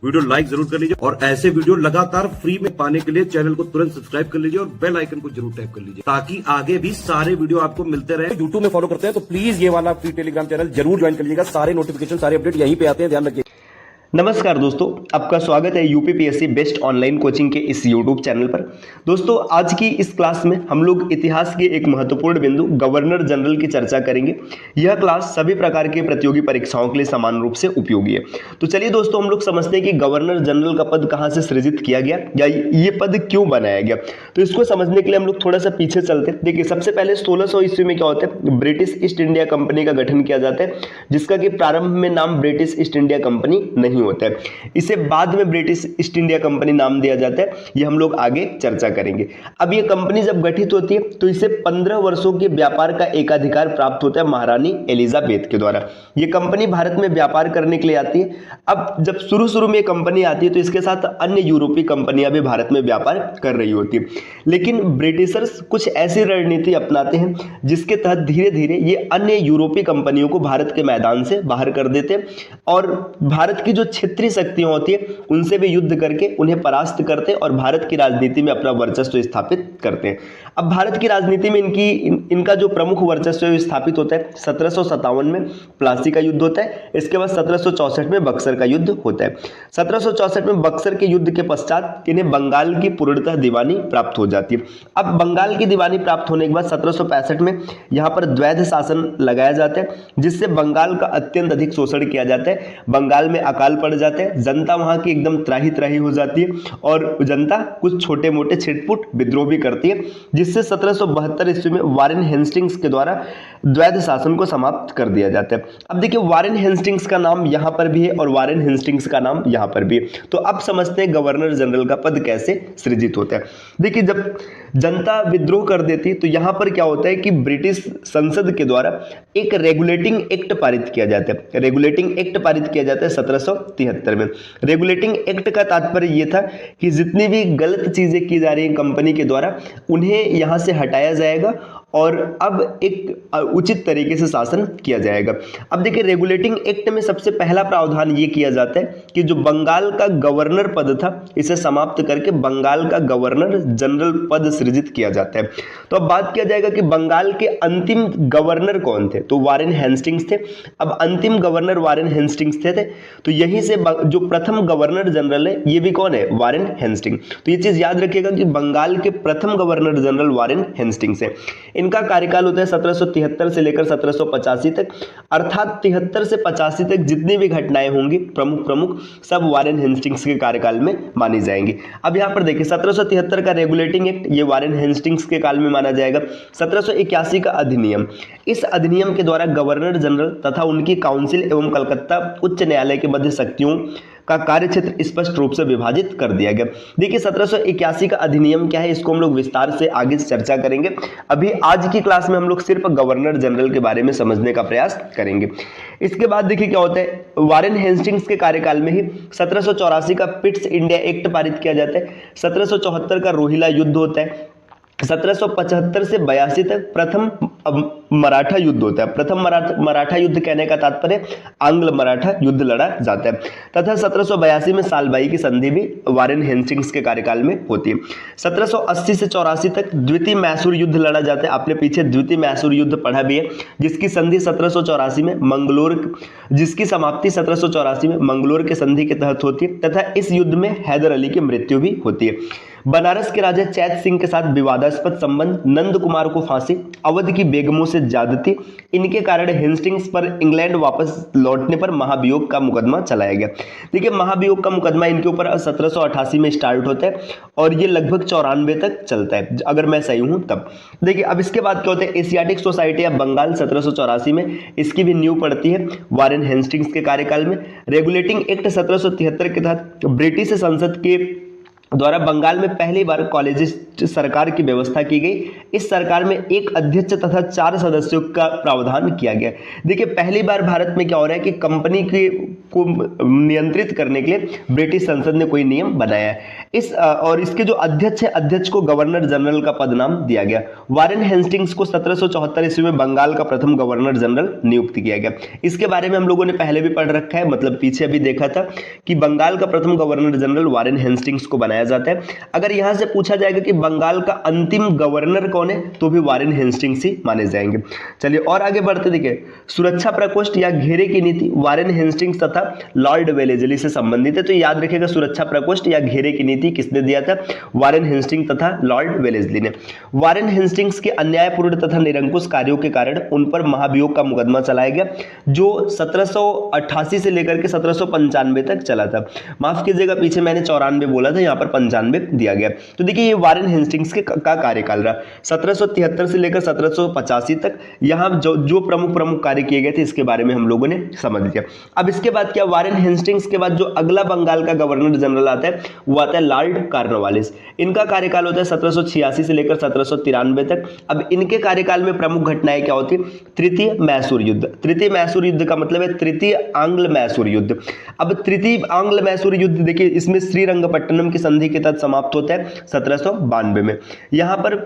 Video like जरूर कर लीजिए और ऐसे वीडियो लगातार फ्री में पाने के लिए चैनल को तुरंत सब्सक्राइब कर लीजिए और बेल आइकन को जरूर टैप कर लीजिए ताकि आगे भी सारे वीडियो आपको मिलते रहे। यूट्यूब में फॉलो करते हैं तो प्लीज ये वाला फ्री टेलीग्राम चैनल जरूर ज्वाइन कर लीजिएगा। सारे नोटिफिकेशन सारे अपडेट यहीं पे आते हैं, ध्यान रखिए। नमस्कार दोस्तों, आपका स्वागत है यूपीपीएससी बेस्ट ऑनलाइन कोचिंग के इस यूट्यूब चैनल पर। दोस्तों, आज की इस क्लास में हम लोग इतिहास के एक महत्वपूर्ण बिंदु गवर्नर जनरल की चर्चा करेंगे। यह क्लास सभी प्रकार के प्रतियोगी परीक्षाओं के लिए समान रूप से उपयोगी है। तो चलिए दोस्तों, हम लोग समझते हैं कि गवर्नर जनरल का पद कहाँ से सृजित किया गया या ये पद क्यों बनाया गया। तो इसको समझने के लिए हम लोग थोड़ा सा पीछे चलते हैं। देखिए, सबसे पहले 1600 ईस्वी में क्या होता है, ब्रिटिश ईस्ट इंडिया कंपनी का गठन किया जाता है, जिसका कि प्रारंभ में नाम ब्रिटिश ईस्ट इंडिया कंपनी नहीं होता है। इसे बाद में ब्रिटिश ईस्ट इंडिया कंपनी नाम दिया जाता है। ये हम लोग आगे चर्चा करेंगे। अब ये कंपनी जब गठित होती है तो इसे 15 वर्षों के व्यापार का एकाधिकार प्राप्त होता है महारानी एलिजाबेथ के द्वारा। ये कंपनी भारत में व्यापार करने के लिए आती है। अब जब शुरू में ये कंपनी आती है तो इसके साथ अन्य यूरोपीय कंपनियां भी भारत में व्यापार कर रही होती है, लेकिन ब्रिटिशर्स कुछ ऐसी रणनीति अपनाते हैं जिसके तहत धीरे धीरे ये अन्य यूरोपीय कंपनियों को भारत के मैदान से बाहर कर देते हैं और भारत की जो क्षेत्रीय शक्तियां होती है उनसे भी युद्ध करके उन्हें परास्त करते हैं और भारत की राजनीति में अपना वर्चस्व स्थापित करते हैं। अब भारत की राजनीति में इनका जो प्रमुख वर्चस्व स्थापित होता है 1757 में प्लासी का युद्ध होता है। इसके बाद 1764 में बक्सर का युद्ध होता है। 1764 में बक्सर के युद्ध के पश्चात इन्हें बंगाल की पूर्णतः दीवानी प्राप्त हो जाती है। अब बंगाल की दीवानी प्राप्त होने के बाद 1765 में यहाँ पर द्वैध शासन लगाया जाता है, जिससे बंगाल का अत्यंत अधिक शोषण किया जाता है। बंगाल में अकाल पड़ जाता है, जनता वहां की एकदम त्राही त्राही हो जाती है और जनता कुछ छोटे मोटे छिटपुट विद्रोह भी करती है, जिससे 1772 ईस्वी में वारेन हेस्टिंग्स के द्वारा द्वैध शासन को समाप्त कर दिया जाता है। अब देखिए, वारेन हेस्टिंग्स का नाम यहां पर भी है और वारेन हेस्टिंग्स का नाम यहां पर भी है। तो अब समझते हैं गवर्नर जनरल का पद कैसे सृजित होता है। देखिए, जब जनता विद्रोह कर देती है तो यहां पर क्या होता है कि ब्रिटिश संसद के द्वारा एक रेगुलेटिंग एक्ट पारित किया जाता है। रेगुलेटिंग एक्ट पारित किया जाता है 1773 में। रेगुलेटिंग एक्ट का तात्पर्य यह था कि जितनी भी गलत चीजें की जा रही हैं कंपनी के द्वारा उन्हें यहां से हटाया जाएगा और अब एक उचित तरीके से शासन किया जाएगा। अब देखिए, रेगुलेटिंग एक्ट में सबसे पहला प्रावधान ये किया जाता है कि जो बंगाल का गवर्नर पद था इसे समाप्त करके बंगाल का गवर्नर जनरल पद सृजित किया जाता है। तो अब बात किया जाएगा कि बंगाल के अंतिम गवर्नर कौन थे, तो वारेन हेस्टिंग्स थे। अब अंतिम गवर्नर वारेन हेस्टिंग्स थे तो यहीं से जो प्रथम गवर्नर जनरल है ये भी कौन है, वारेन हेस्टिंग्स। तो ये चीज याद रखिएगा कि बंगाल के प्रथम गवर्नर जनरल वारेन हेस्टिंग्स है। इनका कार्यकाल होता है 1773 से लेकर 1785 तक, अर्थात 73 से 85 तक जितनी भी घटनाएं होंगी प्रमुख सब वारेन हेस्टिंग्स के कार्यकाल में मानी जाएंगी। अब यहां पर देखिए, 1773 का रेगुलेटिंग एक्ट ये वारेन हेस्टिंग्स के काल में माना जाएगा। 1781 का अधिनियम, इस अधिनियम के द्वारा गवर्नर जनरल तथा उनकी काउंसिल एवं कलकत्ता उच्च न्यायालय के मध्य शक्तियों का कार्यक्षेत्र स्पष्ट रूप से विभाजित कर दिया गया। देखिए, 1781 का अधिनियम क्या है इसको हम लोग विस्तार से आगे चर्चा करेंगे। अभी आज की क्लास में हम लोग सिर्फ गवर्नर जनरल के बारे में समझने का प्रयास करेंगे। इसके बाद देखिए क्या होता है, वारेन हेस्टिंग्स के कार्यकाल में ही 1784 का पिट्स इंडिया एक्ट पारित किया जाता है। 1774 का रोहिला युद्ध होता है। 1775 से 82 तक प्रथम मराठा युद्ध होता है। प्रथम मराठा युद्ध कहने का तात्पर्य आंग्ल मराठा युद्ध लड़ा जाता है तथा 1782 में सालबाई की संधि भी वारेन हेस्टिंग्स के कार्यकाल में होती है। 1780 से 84 तक द्वितीय मैसूर युद्ध लड़ा जाता है। आपने पीछे द्वितीय मैसूर युद्ध पढ़ा भी है, जिसकी संधि 1784 में जिसकी समाप्ति 1784 में मंगलोर के संधि के तहत होती है तथा इस युद्ध में हैदर अली की मृत्यु भी होती है। बनारस के राजा चैत सिंह के साथ विवादास्पद संबंध, नंद कुमार को फांसी, अवध की बेगमों से ज्यादती, इनके कारण हेस्टिंग्स पर इंग्लैंड वापस लौटने पर महाभियोग का मुकदमा चलाया गया। देखिए, महाभियोग का मुकदमा इनके ऊपर 1788 में स्टार्ट होता है और ये लगभग 94 तक चलता है, अगर मैं सही हूं तब। देखिए, अब इसके बाद क्या होता है, एशियाटिक सोसाइटी ऑफ बंगाल 1784 में इसकी भी नींव पड़ती है वारेन हेस्टिंग्स के कार्यकाल में। रेगुलेटिंग एक्ट 1773 के तहत ब्रिटिश संसद के द्वारा बंगाल में पहली बार कॉलेजिस्ट सरकार की व्यवस्था की गई। इस सरकार में एक अध्यक्ष तथा 4 सदस्यों का प्रावधान किया गया। देखिए पहली बार भारत में क्या हो रहा है कि कंपनी को नियंत्रित करने के लिए ब्रिटिश संसद ने कोई नियम बनाया है। और इसके जो अध्यक्ष है, अध्यक्ष को गवर्नर जनरल का पद नाम दिया गया। वारेन हेस्टिंग्स को 1774 ईस्वी में बंगाल का प्रथम गवर्नर जनरल नियुक्त किया गया। इसके बारे में हम लोगों ने पहले भी पढ़ रखा है, मतलब पीछे अभी देखा था कि बंगाल का प्रथम गवर्नर जनरल वारेन हेस्टिंग्स को बनाया जाता है। अगर यहां से पूछा जाएगा कि बंगाल का अंतिम गवर्नर कौन है, तो भी वारेन हेस्टिंग्स ही माने जाएंगे। चलिए और आगे बढ़ते। देखिए सुरक्षा प्रकोष्ठ या घेरे की नीति वारेन हेस्टिंग्स तथा लॉर्ड वेलेस्ली से संबंधित है। तो याद रखिएगा सुरक्षा प्रकोष्ठ या घेरे की नीति किसने दिया था? वारेन हेस्टिंग्स तथा लॉर्ड वेलेस्ली ने। वारेन हेस्टिंग्स के अन्यायपूर्ण तथा निरंकुश कार्यों के कारण उन पर महाभियोग का मुकदमा चलाया गया, जो 1788 से लेकर के 1795 तक चला था। माफ कीजिएगा पीछे मैंने 94 बोला था, यहाँ पर 95 दिया गया। तो देखिए ये वारेन हेस्टिंग्स का कार्यकाल रहा 1773 से लेकर 1785 तक। यहाँ जो प्रमुख कार्य किए गए थे इसके बारे में हम लोगों ने समझ लिया। अब इसके बाद क्या, वारेन हेस्टिंग्स के बाद जो अगला बंगाल का गवर्नर जनरल आता है वो आता है लॉर्ड कॉर्नवालिस। इनका कार्यकाल होता है 1786 से लेकर 1793 तक। अब इनके कार्यकाल में प्रमुख घटनाएं क्या होती है? तृतीय मैसूर युद्ध। तृतीय मैसूर युद्ध का मतलब है तृतीय आंग्ल मैसूर युद्ध। अब तृतीय आंग्ल मैसूर युद्ध देखिए इसमें श्रीरंगपट्टनम की संधि के तहत समाप्त होता है 1792 में। यहां पर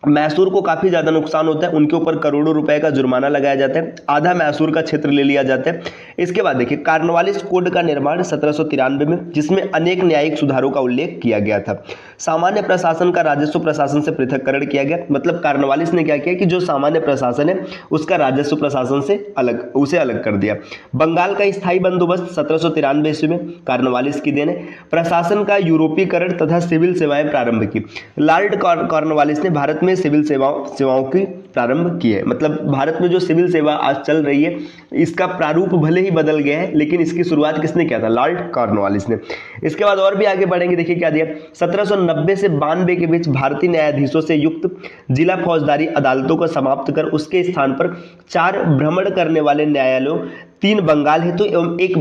मैसूर को काफी ज्यादा नुकसान होता है, उनके ऊपर करोड़ों रुपए का जुर्माना लगाया जाता है, आधा मैसूर का क्षेत्र ले लिया जाता है। इसके बाद देखिए कॉर्नवालिस कोड का निर्माण 1793 में, जिसमें अनेक न्यायिक सुधारों का उल्लेख किया गया था। सामान्य प्रशासन का राजस्व प्रशासन से पृथककरण किया गया। मतलब कॉर्नवालिस ने क्या किया कि जो सामान्य प्रशासन है उसका राजस्व प्रशासन से अलग कर दिया। बंगाल का स्थायी बंदोबस्त 1793 ईस्वी में कॉर्नवालिस की देन है। प्रशासन का यूरोपीकरण तथा सिविल सेवाएं प्रारंभ की। लॉर्ड कॉर्नवालिस ने भारत में सिविल सेवाओं की प्रारंभ की है। मतलब भारत में जो सिविल सेवा आज चल रही है इसका प्रारूप भले ही बदल गया है, लेकिन इसकी शुरुआत किसने किया था? लॉर्ड कॉर्नवालिस ने। इसके बाद और भी आगे बढ़ेंगे। देखिए क्या दिया, 1790 से 92 के बीच भारतीय न्यायाधीशों से युक्त जिला फौजदारी अदालतों को समाप्त कर उसके स्थान पर 4 भ्रमण करने वाले न्यायालयों, 3 बंगाल हेतु एवं 1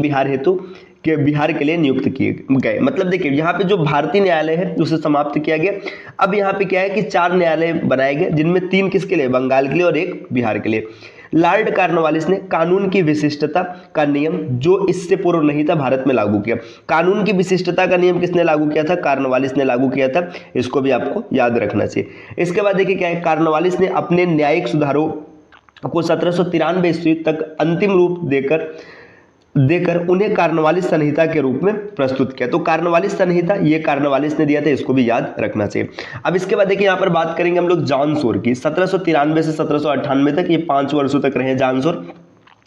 बिहार के लिए नियुक्त किए गए। मतलब देखिए यहाँ पे जो भारतीय न्यायालय है उसे समाप्त किया गया। अब यहाँ पे क्या है कि 4 न्यायालय बनाए गए, जिनमें 3 किसके लिए? बंगाल के लिए और 1 बिहार के लिए। लॉर्ड कॉर्नवालिस ने कानून की विशिष्टता का नियम, जो इससे पूर्व नहीं था, भारत में लागू किया। कानून की विशिष्टता का नियम किसने लागू किया था? कॉर्नवालिस ने लागू किया था। इसको भी आपको याद रखना चाहिए। इसके बाद देखिए क्या है, कॉर्नवालिस ने अपने न्यायिक सुधारों को 1793 ईस्वी तक अंतिम रूप देकर उन्हें कॉर्नवालिस संहिता के रूप में प्रस्तुत किया। तो कॉर्नवालिस संहिता ये कॉर्नवालिस ने दिया था, इसको भी याद रखना चाहिए। अब इसके बाद देखिए यहाँ पर बात करेंगे हम लोग जॉन सोर की। 1793 से 1798 तक, ये 5 वर्षों तक रहे जॉन सोर।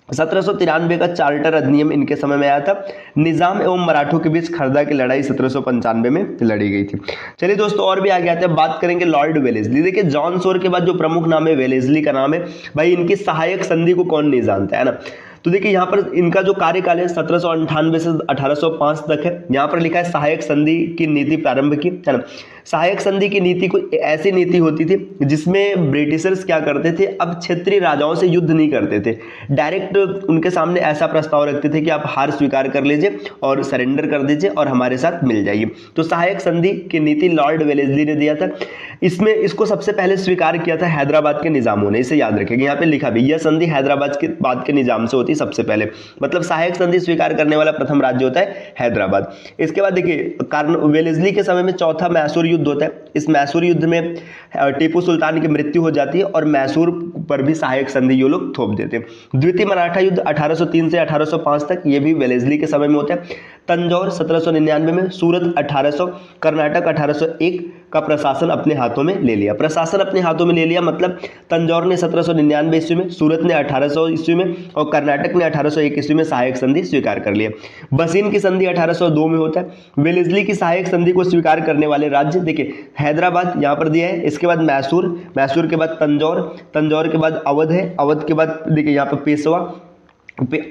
1793 का चार्टर अधिनियम इनके समय में आया था। निजाम एवं मराठों के बीच खरदा की लड़ाई 1795 में लड़ी गई थी। चलिए दोस्तों और भी आगे आते हैं, बात करेंगे लॉर्ड वेलेस्ली। देखिए जॉन सोर के बाद जो प्रमुख नाम है वेलेस्ली का नाम है। भाई इनकी सहायक संधि को कौन नहीं जानता है ना। तो देखिए यहाँ पर इनका जो कार्यकाल है 1798 से 1805 तक है। यहाँ पर लिखा है सहायक संधि की नीति प्रारंभ की, है ना। सहायक संधि की नीति को ऐसी नीति होती थी जिसमें ब्रिटिशर्स क्या करते थे, अब क्षेत्रीय राजाओं से युद्ध नहीं करते थे, डायरेक्ट उनके सामने ऐसा प्रस्ताव रखते थे कि आप हार स्वीकार कर लीजिए और सरेंडर कर दीजिए और हमारे साथ मिल जाइए। तो सहायक संधि की नीति लॉर्ड वेलेस्ली ने दिया था। इसमें इसको सबसे पहले स्वीकार किया था हैदराबाद के निजामों ने, इसे याद रखेंगे। यहाँ पे लिखा भी यह संधि हैदराबाद के निजाम से होती सबसे पहले, मतलब सहायक संधि स्वीकार करने वाला प्रथम राज्य होता है हैदराबाद। इसके बाद देखिए वेलेस्ली के समय में चौथा मैसूर युद्ध होता है। इस मैसूर युद्ध में टीपू सुल्तान की मृत्यु हो जाती है और मैसूर पर भी सहायक संधि ये लोग थोप देते हैं। द्वितीय मराठा युद्ध 1803 से 1805 तक, ये भी वेलेस्ली के समय में होता है। तंजौर 1799 में, सूरत 1800, कर्नाटक 1801 का प्रशासन अपने हाथों में ले लिया। प्रशासन अपने हाथों में ले लिया मतलब तंजौर ने 1799 ईस्वी में, सूरत ने 1800 ईस्वी में और कर्नाटक ने 1801 ईस्वी में सहायक संधि स्वीकार कर लिया। बसीन की संधि 1802 में होता है। वेलेस्ली की सहायक संधि को स्वीकार करने वाले राज्य देखिए हैदराबाद यहाँ पर दिया है, इसके बाद मैसूर, मैसूर के बाद तंजौर, तंजौर के बाद अवध है, अवध के बाद देखिए यहाँ पर पेशवा।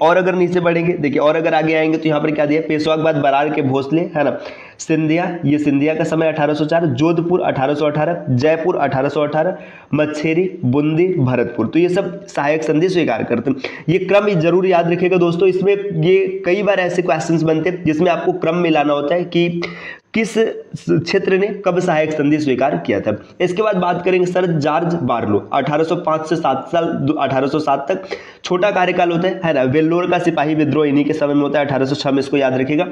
और अगर नीचे बढ़ेंगे देखिए और अगर आगे आएंगे तो यहाँ पर क्या दिया, पेशवा के बाद बरार के भोसले, है ना। सिंधिया, ये सिंधिया का समय 1804, जोधपुर 1818, जयपुर 1818, मच्छेरी, बूंदी, भरतपुर। तो ये सब सहायक संधि स्वीकार करते हैं। ये क्रम जरूर याद रखिएगा दोस्तों, इसमें ये कई बार ऐसे क्वेश्चंस बनते हैं जिसमें आपको क्रम मिलाना होता है कि किस क्षेत्र ने कब सहायक संधि स्वीकार किया था? इसके बाद बात करेंगे सर जॉर्ज बार्लो, 1805 से 7 साल 1807 तक छोटा कार्यकाल होता है ना। वेल्लोर का सिपाही विद्रोह इन्हीं के समय में होता है, 1806 में, इसको याद रखिएगा।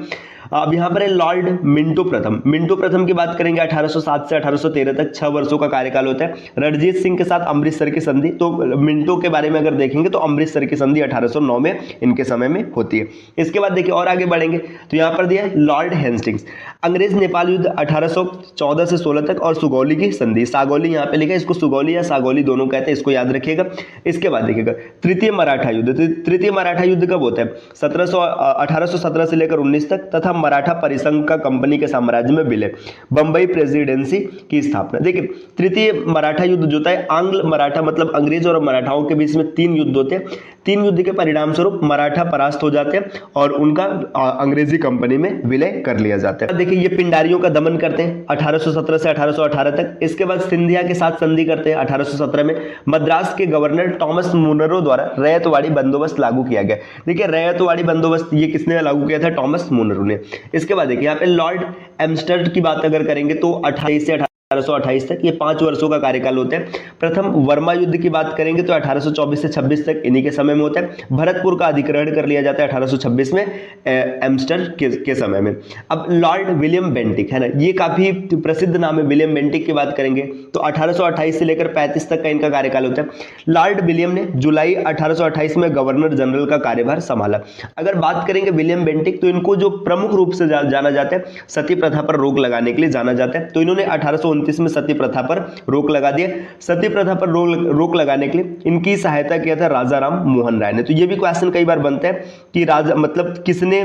अब यहाँ पर है लॉर्ड मिंटो प्रथम। मिंटो प्रथम की बात करेंगे 1807 से 1813 तक, 6 वर्षों का कार्यकाल होता है। रणजीत सिंह के साथ अमृतसर की संधि, तो मिंटो के बारे में अगर देखेंगे तो अमृतसर की संधि 1809 में इनके समय में होती है। इसके बाद देखिए और आगे बढ़ेंगे तो यहाँ पर दिया है लॉर्ड हेस्टिंग्स, अंग्रेज नेपाल युद्ध 1814 से 16 तक, और सुगौली की संधि, सागौली यहाँ पे लिखा है, इसको सुगौली या सागौली दोनों कहते हैं, इसको याद रखिएगा। इसके बाद देखिएगा तृतीय मराठा युद्ध। तृतीय मराठा युद्ध कब होता है? 1817 से लेकर 19 तक, तथा मराठा परिसंघ का कंपनी के साम्राज्य में विलय, बंबई प्रेसिडेंसी की स्थापना। देखिए तृतीय मराठा युद्ध जो होता है, आंग्ल मराठा मतलब अंग्रेज और मराठाओं के बीच में 3 युद्ध होते हैं। 3 युद्ध के परिणाम स्वरूप मराठा परास्त हो जाते हैं और उनका अंग्रेजी कंपनी में विलय कर लिया जाता है। देखिए ये पिंडारियों का दमन करते हैं 1817 से 1818 तक। इसके बाद सिंधिया के साथ संधि करते हैं 1817 में। मद्रास के गवर्नर टॉमस मुनरो द्वारा रैयतवाड़ी बंदोबस्त लागू किया गया। देखिए रैयतवाड़ी बंदोबस्त ये किसने लागू किया था? टॉमस मुनरो ने। इसके बाद देखिए यहाँ पे लॉर्ड एम्स्टर्ड की बात अगर करेंगे तो 28 से 1828 तक, ये 5 वर्षों का कार्यकाल होता है। प्रथम वर्मा युद्ध की बात करेंगे तो 1824 से 26 तक इन्हीं के समय में होता है। भरतपुर का अधिग्रहण कर लिया जाता है 1826 में एम्स्टर के समय में। अब लॉर्ड विलियम बेंटिक है ना, ये काफी प्रसिद्ध नाम है। विलियम बेंटिक की बात करेंगे तो 1828 से लेकर 35 तक का इनका कार्यकाल होता है। लॉर्ड विलियम ने जुलाई 1828 में गवर्नर जनरल का कार्यभार संभाला। अगर बात करेंगे विलियम बेंटिक तो इनको जो प्रमुख रूप से जाना जाता है सती प्रथा पर रोक लगाने के लिए जाना जाता है। तो इन्होंने 1829 में सती प्रथा पर रोक लगा दिया। सती प्रथा पर रोक लगाने के लिए इनकी सहायता किया था राजा राम मोहन राय ने। तो ये भी क्वेश्चन कई बार बनता है कि राजा मतलब किसने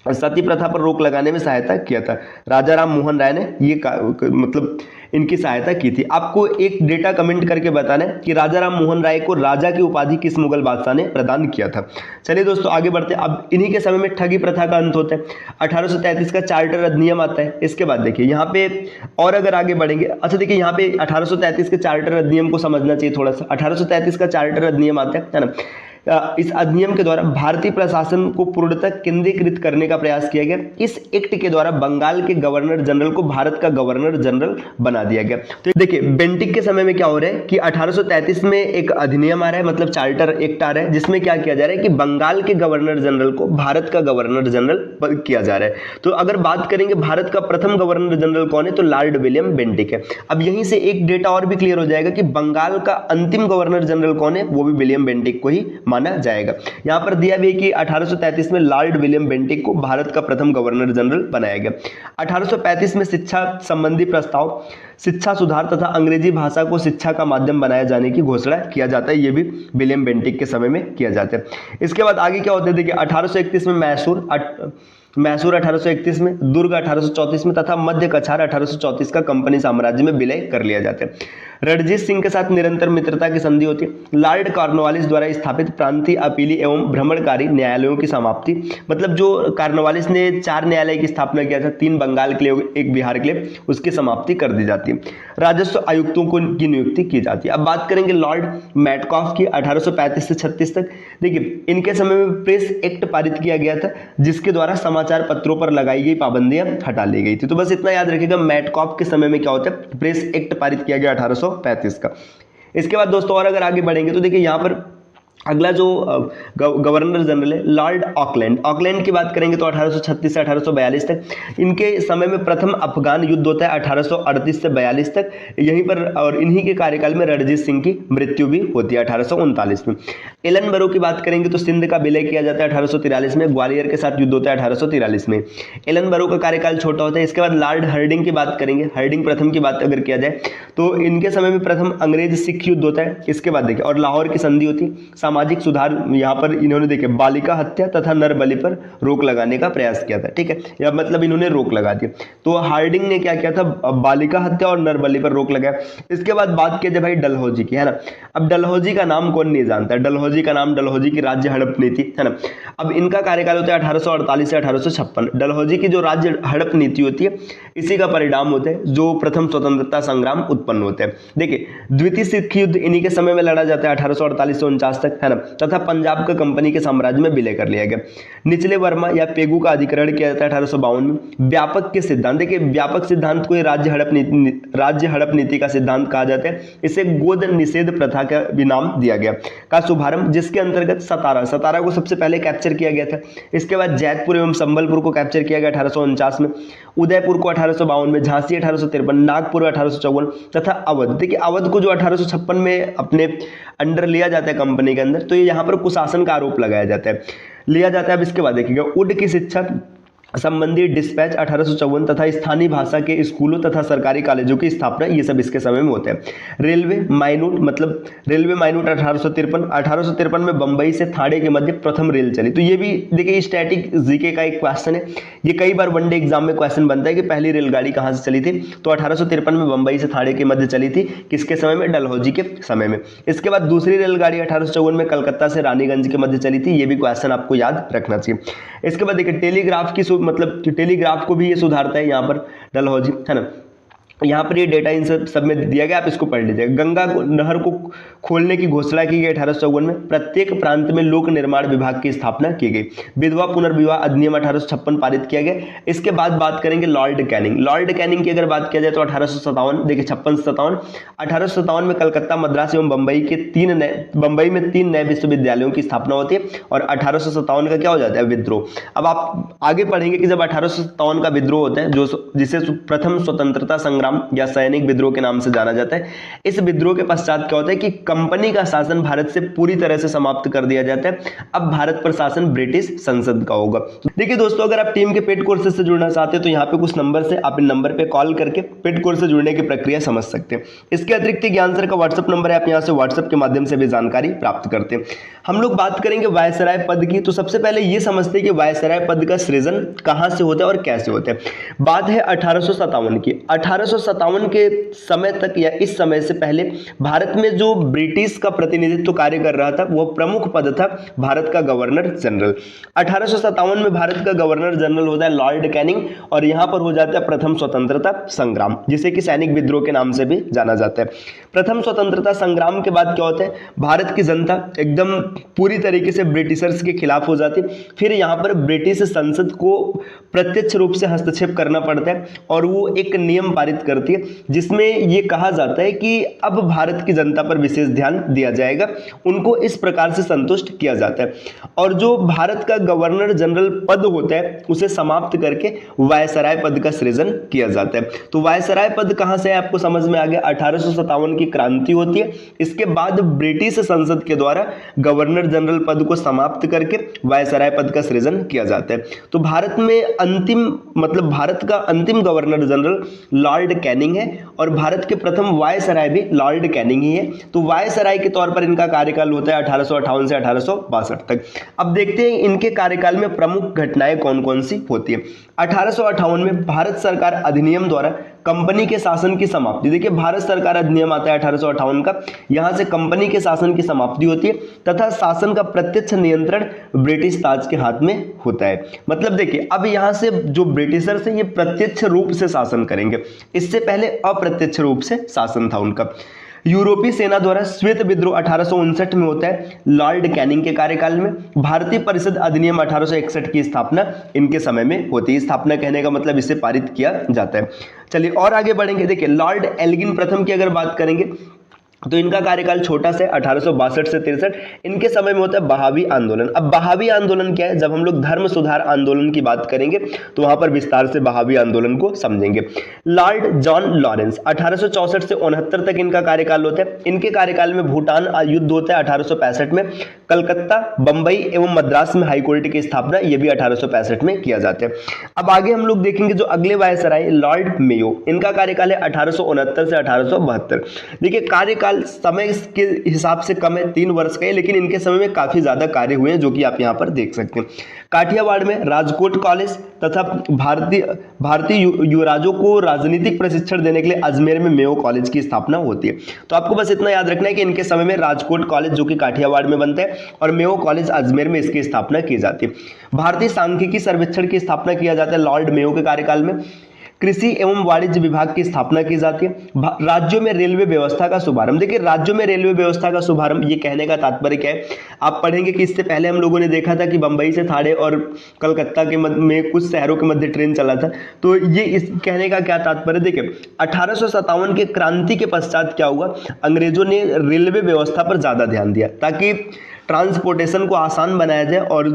सती प्रथा पर रोक लगाने में सहायता किया था? राजा राम मोहन राय ने ये मतलब इनकी सहायता की थी। आपको एक डेटा कमेंट करके बताना है कि राजा राम मोहन राय को राजा की उपाधि किस मुगल बादशाह ने प्रदान किया था। चलिए दोस्तों आगे बढ़ते हैं। अब इन्हीं के समय में ठगी प्रथा का अंत होता है। 1833 का चार्टर अधिनियम आता है। इसके बाद देखिए यहाँ पे और अगर आगे बढ़ेंगे, अच्छा देखिए यहाँ पे 1833 के चार्टर अधिनियम को समझना चाहिए थोड़ा सा। 1833 का चार्टर अधिनियम आता है ना। इस अधिनियम के द्वारा भारतीय प्रशासन को पूर्णतः केंद्रीकृत करने का प्रयास किया गया। इस एक्ट के द्वारा बंगाल के गवर्नर जनरल को भारत का गवर्नर जनरल बना दिया गया। तो देखिए बेंटिक के समय में क्या हो रहा है कि 1833 में एक अधिनियम आ रहा है, मतलब चार्टर एक्ट आ रहा है, जिसमें क्या किया जा रहा है कि बंगाल के गवर्नर जनरल को भारत का गवर्नर जनरल किया जा रहा है। तो अगर बात करेंगे भारत का प्रथम गवर्नर जनरल कौन है, तो लॉर्ड विलियम बेंटिक है। अब यहीं से एक डेटा और भी क्लियर हो जाएगा कि बंगाल का अंतिम गवर्नर जनरल कौन है, वो भी विलियम बेंटिक को ही माना जाएगा। यहां पर दिया भी है कि 1833 में लॉर्ड विलियम बेंटिक को भारत का प्रथम गवर्नर जनरल बनाया गया। 1835 में शिक्षा संबंधी प्रस्ताव, शिक्षा सुधार तथा अंग्रेजी भाषा को शिक्षा का माध्यम बनाए जाने की घोषणा किया जाता है। ये भी विलियम बेंटिक के समय में किया जाता है। इसके बाद आगे क्या होता है देखिए 1831 में मैसूर 1831 में, दुर्ग 1834 में तथा मध्य कछार 1834 का कंपनी साम्राज्य में विलय कर लिया जाता है। रणजीत सिंह के साथ निरंतर मित्रता की संधि होती है। लॉर्ड कॉर्नवालिस द्वारा स्थापित प्रांतीय अपीली एवं भ्रमणकारी न्यायालयों की समाप्ति, मतलब जो कॉर्नवालिस ने 4 न्यायालय की स्थापना किया था, 3 बंगाल के लिए, 1 बिहार के लिए, उसकी समाप्ति कर दी जाती है। राजस्व आयुक्तों की नियुक्ति की जाती है। अब बात करेंगे लॉर्ड मैटकॉफ की 1835 से 36 तक। देखिए इनके समय में प्रेस एक्ट पारित किया गया था, जिसके द्वारा समाचार पत्रों पर लगाई गई पाबंदियां हटा ली गई थी। तो बस इतना याद रखिएगा मैटकॉफ के समय में क्या होता है, प्रेस एक्ट पारित किया गया 1835 का। इसके बाद दोस्तों और अगर आगे बढ़ेंगे तो देखिए यहाँ पर अगला जो गवर्नर जनरल है लॉर्ड ऑकलैंड की बात करेंगे तो 1836 से 1842 तक। इनके समय में प्रथम अफगान युद्ध होता है 1838 से 42 तक, यहीं पर, और इन्हीं के कार्यकाल में रणजीत सिंह की मृत्यु भी होती है 1839 में। एलन की बात करेंगे तो सिंध का विलय किया जाता है 1843 में। ग्वालियर के साथ युद्ध होता है 1843 में। एलन का कार्यकाल छोटा होता है। इसके बाद लॉर्ड हर्डिंग की बात करेंगे। हर्डिंग प्रथम की बात अगर किया जाए तो इनके समय में प्रथम अंग्रेज सिख युद्ध होता है। इसके बाद देखिए और लाहौर की संधि होती है। सामाजिक सुधार, यहाँ पर इन्होंने देखिए बालिका हत्या तथा नर बलि पर रोक लगाने का प्रयास किया था। ठीक है, या मतलब इन्होंने रोक लगा दी। तो हार्डिंग ने क्या किया था, बालिका हत्या और नर बलि पर रोक लगाया। इसके बाद बात किया जाए भाई डलहौजी की, है ना। अब डलहौजी का नाम कौन नहीं जानता है, डलहौजी का नाम डलहौजी की राज्य हड़प नीति, है ना। अब इनका कार्यकाल होता है 1848 से 1856। डलहौजी की जो राज्य हड़प नीति होती है, इसी का परिणाम होता है जो प्रथम स्वतंत्रता संग्राम उत्पन्न होते हैं। देखिए द्वितीय सिख युद्ध इन्हीं के समय में लड़ा जाता है 1848 से 49 तक। है ना, तथा पंजाब का कंपनी के साम्राज्य में विलय कर लिया गया। निचले वर्मा या पेगू का अधिकरण किया जाता है 1852 में। व्यापक के सिद्धांत, देखिए व्यापक सिद्धांत को राज्य हड़प नीति का सिद्धांत कहा जाता है। इसे गोद निषेध प्रथा का भी नाम दिया गया का शुभारंभ, जिसके अंतर्गत सतारा को सबसे पहले कैप्चर किया गया था। इसके बाद जैतपुर एवं संबलपुर को कैप्चर किया गया 1849 में, उदयपुर को 1852 में, झांसी 1853, नागपुर 1854 तथा अवध। देखिए अवध को जो 1856 में अपने अंडर लिया जाता है कंपनी के अंदर, तो ये यहाँ पर कुशासन का आरोप लगाया जाता है, लिया जाता है। अब इसके बाद देखिएगा उड की शिक्षा संबंधी डिस्पैच 1854 तथा स्थानीय भाषा के स्कूलों तथा सरकारी कॉलेजों की स्थापना, ये सब इसके समय में होते हैं। रेलवे माइनूट 1853 में बंबई से थाने के मध्य प्रथम रेल चली। तो ये भी देखिए स्टैटिक जीके का एक क्वेश्चन है, ये कई बार वनडे एग्जाम में क्वेश्चन बनता है कि पहली रेलगाड़ी कहाँ से चली थी। तो 1853 में बंबई से थाने के मध्य चली थी, किसके समय में, डलहौजी के समय में। इसके बाद दूसरी रेलगाड़ी 1854 में कलकत्ता से रानीगंज के मध्य चली थी, ये भी क्वेश्चन आपको याद रखना चाहिए। इसके बाद देखिए टेलीग्राफ की मतलब टेलीग्राफ को भी ये सुधारता है यहाँ पर डलहौजी, है ना। यहाँ पर ये डेटा इन सब में दिया गया, आप इसको पढ़ लीजिएगा। गंगा नहर को खोलने की घोषणा की गई 1854 में। प्रत्येक प्रांत में लोक निर्माण विभाग की स्थापना की गई। विधवा पुनर्विवाह अधिनियम 1856 पारित किया गया। इसके बाद बात करेंगे लॉर्ड कैनिंग की अगर बात किया जाए तो 1857, देखिए 56-57, 1857 में कलकत्ता, मद्रास एवं बंबई में 3 नए विश्वविद्यालयों की स्थापना होती है और 1857 का क्या हो जाता है, विद्रोह। अब आप आगे पढ़ेंगे कि जब 1857 का विद्रोह होता है, जिसे प्रथम स्वतंत्रता संग्राम या सैनिक विद्रोह के नाम से जाना जाता है, इस विद्रोह के पश्चात क्या होता है कि कंपनी का शासन भारत से पूरी तरह से समाप्त कर दिया जाता है। अब भारत पर शासन ब्रिटिश संसद का होगा। देखिए दोस्तों, अगर आप टीम के पेड कोर्सेज से जुड़ना चाहते हैं तो यहाँ पे कुछ नंबर से आप इन नंबर पे कॉल करके पेड कोर्स से जुड़ने की प्रक्रिया समझ सकते हैं। इसके अतिरिक्त ज्ञान सर का व्हाट्सएप नंबर है, आप यहाँ से व्हाट्सएप के माध्यम से भी जानकारी प्राप्त करते हैं। हम लोग बात करेंगे वायसराय पद की। तो सबसे पहले ये समझते हैं कि वायसराय पद का सृजन कहाँ से होता है और कैसे होता है। बात है 1857 की। 1857 के समय तक या इस समय से पहले भारत में जो ब्रिटिश का प्रतिनिधित्व कार्य कर रहा था वो प्रमुख पद था भारत का गवर्नर जनरल। 1857 में भारत का गवर्नर जनरल होता है लॉर्ड कैनिंग और यहां पर हो जाता है प्रथम स्वतंत्रता संग्राम, जिसे कि सैनिक विद्रोह के नाम से भी जाना जाता है। प्रथम स्वतंत्रता संग्राम के बाद क्या होता है, भारत की जनता एकदम पूरी तरीके से ब्रिटिशर्स के खिलाफ हो जाती है। फिर यहां पर ब्रिटिश संसद को प्रत्यक्ष रूप से हस्तक्षेप करना पड़ता है और वो एक नियम पारित करती है जिसमें ये कहा जाता है कि अब भारत की जनता पर विशेष ध्यान दिया जाएगा, उनको इस प्रकार से संतुष्ट किया जाता है और जो भारत का गवर्नर जनरल पद होता है उसे समाप्त करके वायसराय पद का सृजन किया जाता है। तो वायसराय पद कहां से है आपको समझ में आ गया। 1857 की क्रांति होती है, इसके बाद ब्रिटिश संसद के द्वारा गवर्नर जनरल पद को समाप्त करके वायसराय पद का सृजन किया जाता है। तो भारत में भारत का अंतिम गवर्नर जनरल लॉर्ड कैनिंग है और भारत के प्रथम वायसराय भी लॉर्ड कैनिंग ही है। तो वायसराय के तौर पर इनका कार्यकाल होता है 1858 से 1862 तक। अब देखते हैं इनके कार्यकाल में प्रमुख घटनाएं कौन कौन सी होती है। 1858 में भारत सरकार अधिनियम द्वारा कंपनी के शासन की समाप्ति। देखिए भारत सरकार अधिनियम आता है 1858 का, यहां से कंपनी के शासन की समाप्ति होती है तथा शासन का प्रत्यक्ष नियंत्रण ब्रिटिश ताज के हाथ में होता है। मतलब देखिए अब यहां से जो ब्रिटिशर्स हैं ये प्रत्यक्ष रूप से शासन करेंगे, इससे पहले अप्रत्यक्ष रूप से शासन था उनका। यूरोपीय सेना द्वारा श्वेत विद्रोह 1859 में होता है लॉर्ड कैनिंग के कार्यकाल में। भारतीय परिषद अधिनियम 1861 की स्थापना इनके समय में होती है। स्थापना कहने का मतलब इसे पारित किया जाता है। चलिए और आगे बढ़ेंगे। देखिए लॉर्ड एल्गिन प्रथम की अगर बात करेंगे तो इनका कार्यकाल छोटा सा 1862 से 63। इनके समय में होता है बहावी आंदोलन। अब बहावी आंदोलन क्या है, जब हम लोग धर्म सुधार आंदोलन की बात करेंगे तो वहां पर विस्तार से बहावी आंदोलन को समझेंगे। लॉर्ड जॉन लॉरेंस 1864 से 69 तक इनका कार्यकाल होता है। इनके कार्यकाल में भूटान युद्ध होता है 1865 में। कलकत्ता, बंबई एवं मद्रास में हाईकोर्ट की स्थापना ये भी 1865 में किया जाता है। अब आगे हम लोग देखेंगे जो अगले वायसराय लॉर्ड मेयो, इनका कार्यकाल है 1869 से 1872। देखिए कार्यकाल समय के हिसाब से कम है, 3 वर्ष का है, लेकिन इनके समय में काफी ज्यादा कार्य हुए हैं जो कि आप यहां पर देख सकते हैं। काठियावाड़ में राजकोट कॉलेज तथा भारतीय युवराजों को राजनीतिक प्रशिक्षण देने के लिए अजमेर में मेयो कॉलेज की स्थापना होती है। तो आपको बस इतना याद रखना है कि इनके समय में राजकोट कॉलेज जो कि काठियावाड़ में बनता है और मेयो कॉलेज अजमेर में इसकी स्थापना की जाती है। भारतीय सांख्यिकी सर्वेक्षण की स्थापना किया जाता है लॉर्ड मेयो के कार्यकाल में। कृषि एवं वाणिज्य विभाग की स्थापना की जाती है। राज्यों में रेलवे व्यवस्था का शुभारंभ। देखिए राज्यों में रेलवे व्यवस्था का शुभारंभ, ये कहने का तात्पर्य क्या है, आप पढ़ेंगे कि इससे पहले हम लोगों ने देखा था कि बंबई से ठाणे और कलकत्ता के मध्य में कुछ शहरों के मध्य ट्रेन चला था। तो ये इस कहने का क्या तात्पर्य, देखिए 1857 के क्रांति के पश्चात क्या हुआ, अंग्रेजों ने रेलवे व्यवस्था पर ज्यादा ध्यान दिया ताकि ट्रांसपोर्टेशन को आसान बनाया जाए और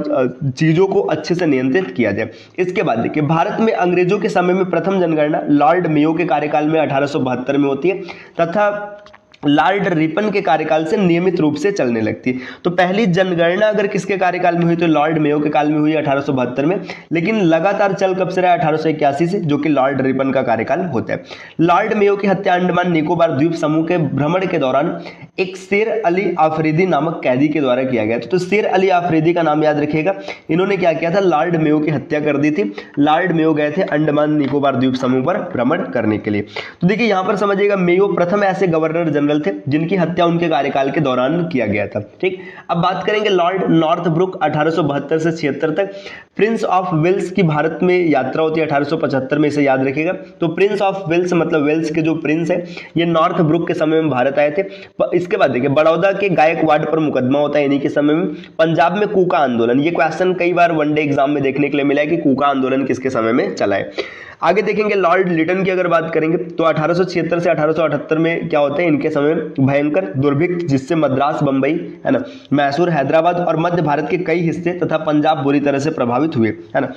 चीज़ों को अच्छे से नियंत्रित किया जाए। इसके बाद देखिए भारत में अंग्रेजों के समय में प्रथम जनगणना लॉर्ड मेयो के कार्यकाल में 1872 में होती है तथा लॉर्ड रिपन के कार्यकाल से नियमित रूप से चलने लगती है। तो पहली जनगणना अगर किसके कार्यकाल में हुई तो लॉर्ड मेयो के काल में हुई 1872 में, लेकिन लगातार चल कब से रहा 1881 से, जो कि लॉर्ड रिपन का कार्यकाल होता है। लॉर्ड मेयो की हत्या अंडमान निकोबार द्वीप समूह के भ्रमण के दौरान एक शेर अली आफरीदी नामक कैदी के द्वारा किया गया था। तो शेर अली आफरीदी का नाम याद रखिएगा, इन्होंने क्या किया था, लॉर्ड मेयो की हत्या कर दी थी। लॉर्ड मेयो गए थे अंडमान निकोबार द्वीप समूह पर भ्रमण करने के लिए। तो देखिए यहां पर समझिएगा मेयो प्रथम ऐसे गवर्नर जनरल थे जिनकी हत्या उनके कार्यकाल के दौरान किया गया था। ठीक, अब बात करेंगे लॉर्ड नॉर्थब्रुक 1872 से 76 तक। प्रिंस ऑफ वेल्स की भारत में यात्रा होती है 1875 में, इसे याद रखिएगा। तो प्रिंस ऑफ वेल्स मतलब वेल्स के जो प्रिंस है ये नॉर्थब्रुक के समय में भारत आए थे। इसके बाद देखिए बड़ौदा के गायकवाड़ पर मुकदमा होता है इन्हीं के समय में। पंजाब में कूका आंदोलन, ये क्वेश्चन कई बार वनडे एग्जाम में देखने के लिए मिला है कि कूका आंदोलन किसके समय में चला है। आगे देखेंगे लॉर्ड लिटन की अगर बात करेंगे तो 1876 से 1878 में क्या होता है, इनके समय में भयंकर दुर्भिक्ष जिससे मद्रास, बंबई है ना, मैसूर, हैदराबाद और मध्य भारत के कई हिस्से तथा पंजाब बुरी तरह से प्रभावित हुए, है ना।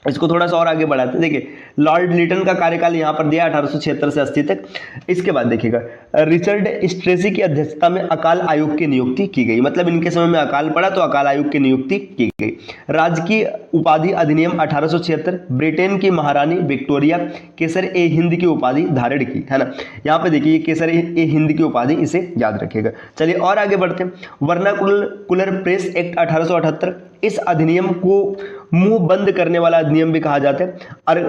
इसको थोड़ा सा और आगे बढ़ाते हैं। देखिए लॉर्ड लिटन का कार्यकाल यहाँ पर दिया 1876 से 80 तक। इसके बाद देखिएगा रिचर्ड स्ट्रेसी की अध्यक्षता में अकाल आयोग की नियुक्ति की गई, मतलब इनके समय में अकाल पड़ा तो अकाल आयोग की नियुक्ति की गई। राजकीय उपाधि अधिनियम 1876, ब्रिटेन की महारानी विक्टोरिया केसर ए हिंद की उपाधि धारण की, है ना। यहाँ पे देखिए केसर ए हिंद की उपाधि, इसे याद रखिएगा। चलिए और आगे बढ़ते हैं। वर्नाकुलर प्रेस एक्ट 1878, इस अधिनियम को मुंह बंद करने वाला अधिनियम भी कहा जाता है।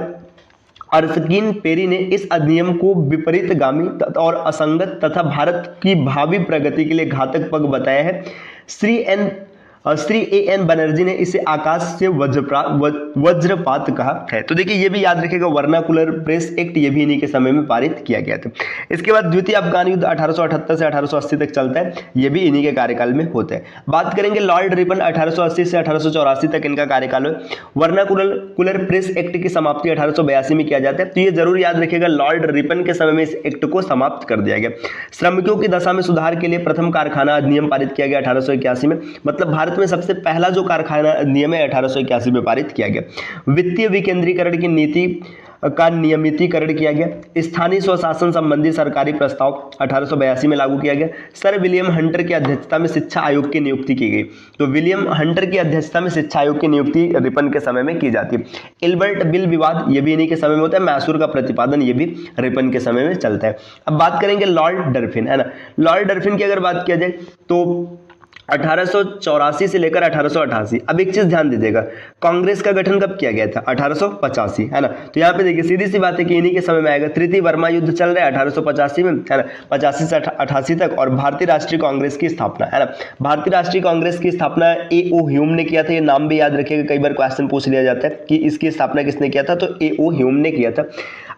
अर्सकीन पेरी ने इस अधिनियम को विपरीतगामी और असंगत तथा भारत की भावी प्रगति के लिए घातक पग बताया है। श्री A.N. बनर्जी ने इसे आकाश से वज्रपात कहा है। तो देखिए ये भी याद रखिएगा, वर्नाकुलर प्रेस एक्ट ये भी इन्हीं के समय में पारित किया गया था। इसके बाद द्वितीय अफगान युद्ध 1878 से 1880 तक चलता है, ये भी इन्हीं के कार्यकाल में होता है। बात करेंगे लॉर्ड रिपन 1880 से 1884 तक इनका कार्यकाल है। वर्नाकुलर प्रेस एक्ट की समाप्ति 1882 में किया जाता है। तो ये जरूर याद रखिएगा, लॉर्ड रिपन के समय में इस एक्ट को समाप्त कर दिया गया। श्रमिकों की दशा में सुधार के लिए प्रथम कारखाना अधिनियम पारित किया गया 1881 में, मतलब भारत में सबसे पहला जो कारखाना नियम है 1881 में पारित किया गया। वित्तीय विकेंद्रीकरण की नीति का नियमितीकरण किया गया। स्थानीय स्वशासन संबंधी सरकारी प्रस्ताव 1882 में लागू किया गया। सर विलियम हंटर की अध्यक्षता में शिक्षा आयोग की नियुक्ति की गई। तो विलियम हंटर की अध्यक्षता में शिक्षा आयोग की नियुक्ति रिपन के समय में की जाती है। इल्बर्ट बिल विवाद ये भी इन्हीं के समय में होता है। मैसूर का प्रतिपादन ये भी रिपन के समय में चलता है। अब बात करेंगे लॉर्ड डर्फिन, है ना। लॉर्ड डर्फिन की अगर बात किया जाए तो 1884 से लेकर 1888। अब एक चीज ध्यान दीजिएगा, कांग्रेस का गठन कब किया गया था, 1885, है ना। तो यहाँ पे देखिए सीधी सी बात है कि इन्हीं के समय में आएगा। तृतीय बर्मा युद्ध चल रहा है 1885 में, है ना, 85 से 88 तक। और भारतीय राष्ट्रीय कांग्रेस की स्थापना, है ना। भारतीय राष्ट्रीय कांग्रेस की स्थापना A.O. ह्यूम ने किया था। ये नाम भी याद रखिएगा, कई बार क्वेश्चन पूछ लिया जाता है कि इसकी स्थापना किसने किया था, तो A.O. ह्यूम ने किया था।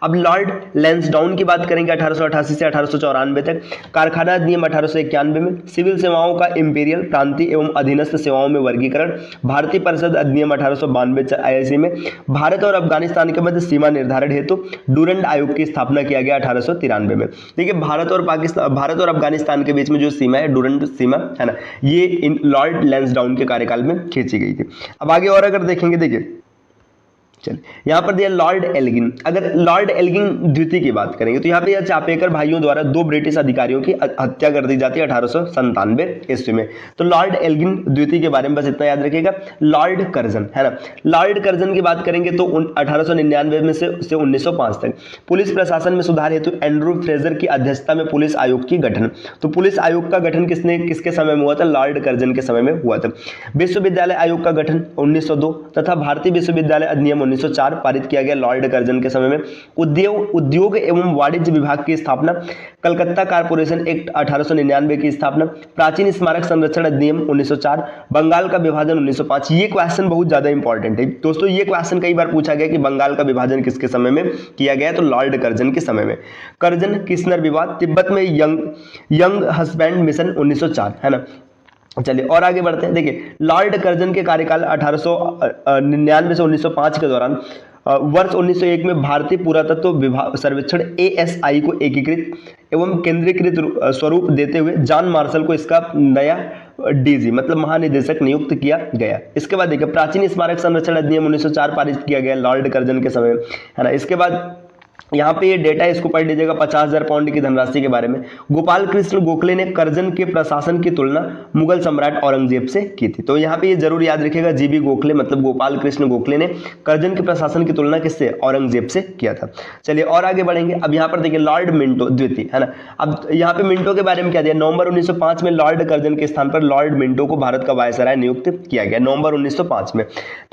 अब लॉर्ड लैंसडाउन की बात करेंगे 1888 से 1894 तक। कारखाना अधिनियम 1891 में। सिविल सेवाओं का इंपीरियल, प्रांतीय एवं अधीनस्थ सेवाओं में वर्गीकरण। भारतीय परिषद अधिनियम 1892 में। भारत और अफगानिस्तान के मध्य सीमा निर्धारण हेतु डूरंड आयोग की स्थापना किया गया 1893 में। देखिए भारत और अफगानिस्तान के बीच में जो सीमा है, डूरंड सीमा, है ना, ये लॉर्ड लैंसडाउन के कार्यकाल में खींची गई थी। अब आगे और अगर देखेंगे, देखिए चलिए यहाँ पर दिया लॉर्ड एल्गिन। अगर लॉर्ड एल्गिन द्वितीय की बात करेंगे तो यहाँ पे चापेकर भाइयों द्वारा 2 ब्रिटिश अधिकारियों की हत्या कर दी जाती है 1897 ईस्वी में। तो लॉर्ड एल्गिन द्वितीय के बारे में बस इतना याद रखिएगा। लॉर्ड कर्जन, है ना। लॉर्ड कर्जन की बात करेंगे तो 1899 में से 1905 तक। पुलिस प्रशासन में सुधार हेतु एंड्रू फ्रेजर की अध्यक्षता में पुलिस आयोग की गठन। तो पुलिस आयोग का गठन किसके समय में हुआ था, लॉर्ड कर्जन के समय में हुआ था। विश्वविद्यालय आयोग का गठन 1902 तथा भारतीय विश्वविद्यालय अधिनियम 1904 पारित किया गया लॉर्ड कर्जन के समय में। उद्योग एवं वाणिज्य विभाग की स्थापना, कलकत्ता कारपोरेशन एक्ट 1899 की स्थापना, प्राचीन स्मारक संरक्षण अधिनियम 1904, बंगाल का विभाजन 1905। ये क्वेश्चन बहुत ज्यादा इंपॉर्टेंट है दोस्तों, ये क्वेश्चन कई बार पूछा गया कि बंगाल का विभाजन किसके समय में किया गया, तो लॉर्ड कर्जन के समय में। कर्जन किस्नर विवाद, तिब्बत में यंग हस्बैंड मिशन 1904, है ना। चलिए और आगे बढ़ते हैं। देखिए लॉर्ड कर्जन के कार्यकाल 1899 से 1905 के दौरान वर्ष 1901 में भारतीय पुरातत्व विभाग सर्वेक्षण ASI को एकीकृत एवं केंद्रीकृत स्वरूप देते हुए जॉन मार्शल को इसका नया DG मतलब महानिदेशक नियुक्त किया गया। इसके बाद देखिए प्राचीन स्मारक संरक्षण अधिनियम 1904 पारित किया गया लॉर्ड कर्जन के समय, है ना। इसके बाद यहाँ पे ये डेटा इसको पढ़ लीजिएगा 50,000 पाउंड की धनराशि के बारे में। गोपाल कृष्ण गोखले ने कर्जन के प्रशासन की तुलना मुगल सम्राट औरंगजेब से की थी। तो यहाँ पे ये जरूर याद रखिएगा, GB गोखले मतलब गोपाल कृष्ण गोखले ने कर्जन के प्रशासन की तुलना किससे, औरंगजेब से किया था। चलिए और आगे बढ़ेंगे। अब यहाँ पर देखिए लॉर्ड मिंटो द्वितीय, है ना। अब यहाँ पे मिंटो के बारे में क्या दिया, नवंबर 1905 में लॉर्ड कर्जन के स्थान पर लॉर्ड मिंटो को भारत का वायसराय नियुक्त किया गया नवंबर 1905 में,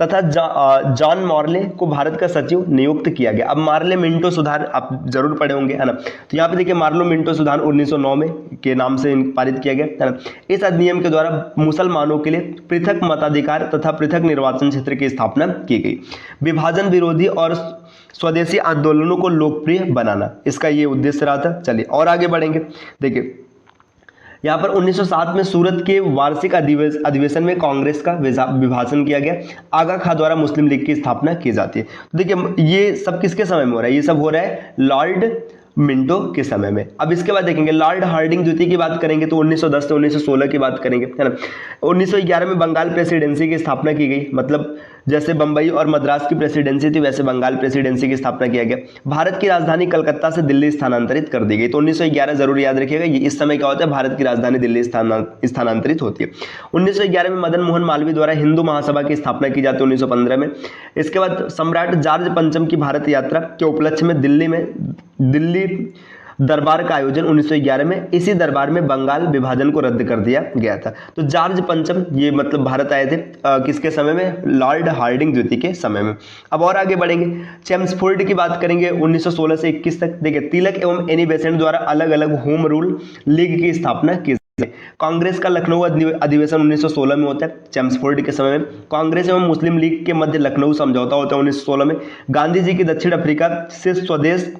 तथा जॉन मॉर्ले को भारत का सचिव नियुक्त किया गया। अब मार्ले मिंटो सुधार आप जरूर पढ़े होंगे, है ना। तो यहाँ पे देखिए मार्लो मिंटो सुधार 1909 में के नाम से पारित किया गया, है ना। इस अधिनियम के द्वारा मुसलमानों के लिए पृथक मताधिकार तथा पृथक निर्वाचन क्षेत्र की स्थापना की गई। विभाजन विरोधी और स्वदेशी आंदोलनों को लोकप्रिय बनाना इसका ये उद्देश्य रहा था। चलिए और आगे बढ़ेंगे। देखिए यहाँ पर 1907 में सूरत के वार्षिक अधिवेशन में कांग्रेस का विभाजन किया गया। आगा खां द्वारा मुस्लिम लीग की स्थापना की जाती है। तो देखिए ये सब किसके समय में हो रहा है, ये सब हो रहा है लॉर्ड मिंटो के समय में। अब इसके बाद देखेंगे लॉर्ड हार्डिंग द्वितीय की बात करेंगे तो 1910 से 1916 की बात करेंगे, है ना। 1911 में बंगाल प्रेसिडेंसी की स्थापना की गई, मतलब जैसे बंबई और मद्रास की प्रेसिडेंसी थी वैसे बंगाल प्रेसिडेंसी की स्थापना किया गया। भारत की राजधानी कलकत्ता से दिल्ली स्थानांतरित कर दी गई। तो 1911 जरूर याद रखिएगा, ये इस समय क्या होता है, भारत की राजधानी दिल्ली स्थानांतरित होती है। 1911 में मदन मोहन मालवीय द्वारा हिंदू महासभा की स्थापना की जाती है 1915 में। इसके बाद सम्राट जॉर्ज पंचम की भारत यात्रा के उपलक्ष्य में दिल्ली दरबार का आयोजन 1911 में। इसी दरबार में बंगाल विभाजन को रद्द कर दिया गया था। तो जॉर्ज पंचम ये मतलब भारत आए थे किसके समय में, लॉर्ड हार्डिंग द्वितीय के समय में। अब और आगे बढ़ेंगे, चेम्सफोर्ड की बात करेंगे 1916 से 21 तक। देखिए तिलक एवं एनी बेसेंट द्वारा अलग अलग होम रूल लीग की स्थापना की। कांग्रेस का लखनऊ अधिवेशन 1916 में होता है चेम्सफोर्ड के समय में। कांग्रेस एवं मुस्लिम लीग के मध्य लखनऊ समझौता होता है 1916 में। गांधी जी की दक्षिण अफ्रीका से स्वदेश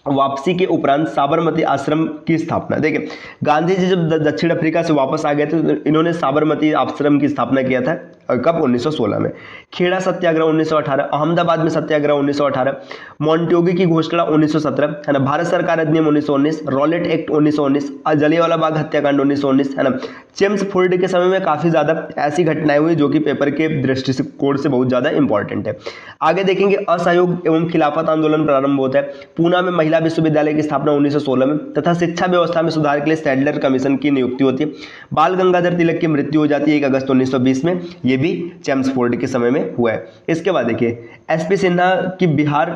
वापसी के उपरांत साबरमती आश्रम की स्थापना। देखिए गांधी जी जब दक्षिण अफ्रीका से वापस आ गए थे तो इन्होंने साबरमती आश्रम की स्थापना किया था कब, 1916 में। खेड़ा सत्याग्रह 1918, अहमदाबाद में सत्याग्रह 1918, मॉन्टेग्यू की घोषणा 1917, है ना। भारत सरकार अधिनियम 1919, रॉलेट एक्ट 1919, जलियांवाला बाग हत्याकांड 1919, है ना। चेम्सफोर्ड के समय में काफी ज्यादा ऐसी घटनाएं हुई जो कि पेपर के दृष्टिकोण से बहुत ज्यादा इंपॉर्टेंट है। आगे देखेंगे असहयोग एवं खिलाफत आंदोलन प्रारंभ होता है। पूना में महिला विश्वविद्यालय की स्थापना 1916 में, तथा शिक्षा व्यवस्था में सुधार के लिए सैडलर कमीशन की नियुक्ति होती है। बाल गंगाधर तिलक की मृत्यु हो जाती है 1 अगस्त 1920 में, ये भी चेम्सफोर्ड के समय में हुआ है। इसके बाद देखिए SP सिन्हा की बिहार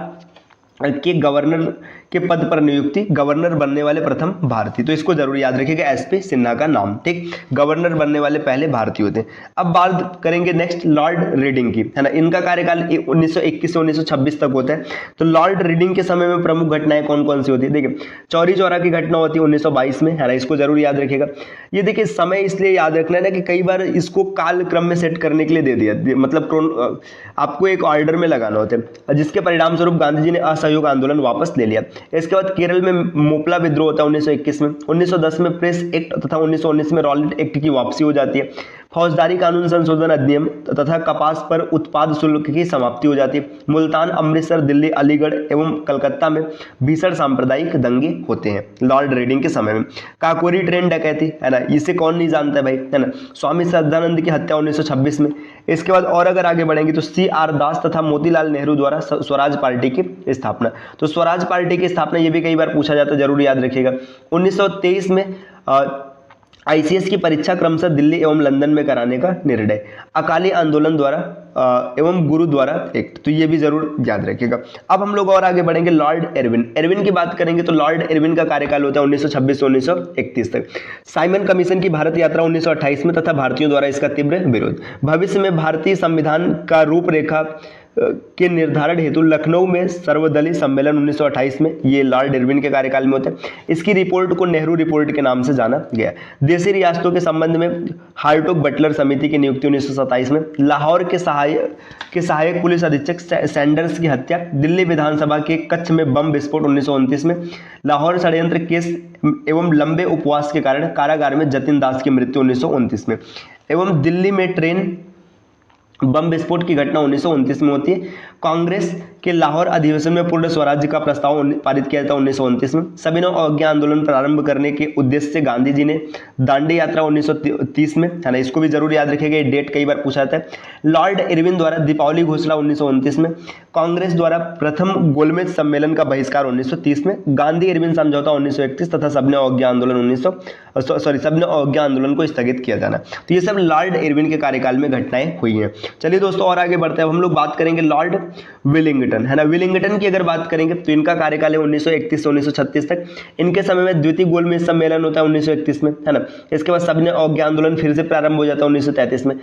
के गवर्नर के पद पर नियुक्ति, गवर्नर बनने वाले प्रथम भारतीय। तो इसको जरूर याद रखिएगा, SP सिन्हा का नाम, ठीक। गवर्नर बनने वाले पहले भारतीय होते हैं। अब बात करेंगे नेक्स्ट लॉर्ड रीडिंग की, है ना। इनका कार्यकाल 1921 से 1926 तक होता है। तो लॉर्ड रीडिंग के समय में प्रमुख घटनाएं कौन कौन सी होती है, देखिए चौरी चौरा की घटना होती है 1922 में, है ना। इसको जरूर याद रखिएगा। ये देखिए समय इसलिए याद रखना है ना कि कई बार इसको काल क्रम में सेट करने के लिए दे दिया, मतलब आपको एक ऑर्डर में लगाना होता है, जिसके परिणाम स्वरूप गांधी जी ने असहयोग आंदोलन वापस ले लिया। इसके बाद केरल में मोपला विद्रोह होता है 1921 में। 1910 में प्रेस एक्ट तथा 1919 में रॉलेट एक्ट की वापसी हो जाती है। फौजदारी कानून संशोधन अधिनियम तथा कपास पर उत्पाद शुल्क की समाप्ति हो जाती है। मुल्तान, अमृतसर, दिल्ली, अलीगढ़ एवं कलकत्ता में भीषण सांप्रदायिक दंगे होते हैं लॉर्ड रीडिंग के समय में। काकोरी ट्रेन डकैती, है ना, इसे कौन नहीं जानता है भाई, है ना। स्वामी श्रद्धानंद की हत्या 1926 में। इसके बाद और अगर आगे बढ़ेंगे तो CR दास तथा मोतीलाल नेहरू द्वारा स्वराज पार्टी की स्थापना। तो स्वराज पार्टी की स्थापना ये भी कई बार पूछा जाता है, जरूर याद रखिएगा। 1923 में ICS की परीक्षा क्रमशः दिल्ली एवं लंदन में कराने का निर्णय। अकाली आंदोलन द्वारा एवं गुरुद्वारा एक्ट, तो ये भी जरूर याद रखिएगा। अब हम लोग और आगे बढ़ेंगे लॉर्ड इरविन की बात करेंगे। तो लॉर्ड इरविन का कार्यकाल होता है 1926 से 1931 तक। साइमन कमीशन की भारत यात्रा 1928 में तथा भारतीयों द्वारा इसका तीव्र विरोध। भविष्य में भारतीय संविधान का रूपरेखा के निर्धारण हेतु लखनऊ में सर्वदलीय सम्मेलन 1928 में, ये लॉर्ड इरविन के कार्यकाल में होता है। इसकी रिपोर्ट को नेहरू रिपोर्ट के नाम से जाना गया। देशी रियासतों के संबंध में हार्टोग बटलर समिति की नियुक्ति 1927 में। लाहौर के सहायक पुलिस अधीक्षक सैंडर्स की हत्या। दिल्ली विधानसभा के कक्ष में बम विस्फोट 1929 में। लाहौर षड्यंत्र केस एवं लंबे उपवास के कारण कारागार में जतिन दास की मृत्यु 1929 में। एवं दिल्ली में ट्रेन बम विस्फोट की घटना 1929 में होती है। कांग्रेस के लाहौर अधिवेशन में पूर्ण स्वराज्य का प्रस्ताव पारित किया था 1929 में। सविनय अवज्ञा आंदोलन प्रारंभ करने के उद्देश्य से गांधी जी ने दांडी यात्रा 1930 में, है ना, इसको भी जरूर याद रखिएगा, ये डेट कई बार पूछा जाता है। लॉर्ड इरविन द्वारा दीपावली घोषणा 1929 में। कांग्रेस द्वारा प्रथम गोलमेज सम्मेलन का बहिष्कार 1930 में। गांधी इरविन समझौता 1931 तथा सविनय अवज्ञा आंदोलन सविनय अवज्ञा आंदोलन को स्थगित किया जाना। तो ये सब लॉर्ड इरविन के कार्यकाल में घटनाएं हुई हैं। चलिए दोस्तों और आगे बढ़ते हैं। अब हम लोग बात करेंगे लॉर्ड विलिंगटन, है ना। विलिंगटन की अगर बात करेंगे तो इनका कार्यकाल है 1931 से 1936 तक। इनके समय में द्वितीय गोलमेज सम्मेलन होता है 1931 में, है ना। इसके बाद सविनय अवज्ञा आंदोलन फिर से प्रारंभ हो जाता है 1933 में।